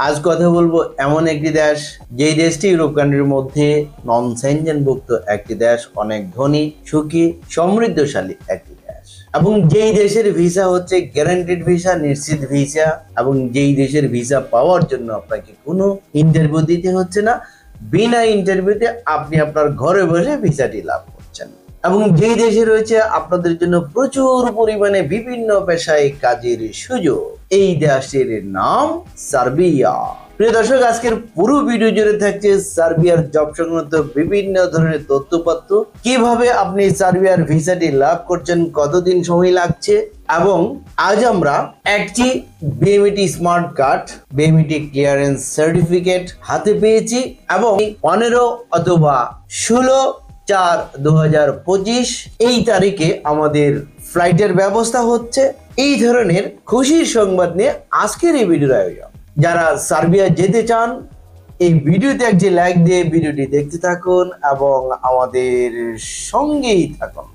আজ কথা বলবো এমন একটি দেশ, যেই দেশটি ইউরোপ কান্ট্রির মধ্যে নন সেনজেনভুক্ত একটি দেশ, অনেক ধনী, সুখী, সমৃদ্ধশালী একটি দেশ, এবং যেই দেশের ভিসা হচ্ছে গ্যারান্টেড ভিসা, নিশ্চিত ভিসা, এবং যেই দেশের ভিসা পাওয়ার জন্য আপনাকে কোনো ইন্টারভিউ দিতে হচ্ছে না। বিনা ইন্টারভিউতে আপনি আপনার ঘরে বসে ভিসাটি লাভ করছেন, এবং যেই দেশে রয়েছে আপনাদের জন্য প্রচুর পরিমাণে বিভিন্ন পেশায় কাজের সুযোগ। এই দেশটির নাম সার্বিয়া। প্রিয় দর্শক, আজকের পুরো ভিডিও জুড়ে থাকছে সার্বিয়ার জব সংক্রান্ত বিভিন্ন ধরনের তথ্যপত্র, কিভাবে আপনি সার্বিয়ার ভিসাটি লাভ করছেন, কতদিন সময় লাগছে, এবং আজ আমরা একটি BMET smart card, BMET clearance certificate হাতে পেয়েছি, এবং 15 অথবা 16/4/2025 এই তারিখে আমাদের ফ্লাইটের ব্যবস্থা হচ্ছে। এই ধরনের খুশির সংবাদ নিয়ে আজকের এই ভিডিওর আয়োজন। যারা সার্বিয়া যেতে চান, এই ভিডিওতে একটি লাইক দিয়ে ভিডিওটি দেখতে থাকুন এবং আমাদের সঙ্গেই থাকুন।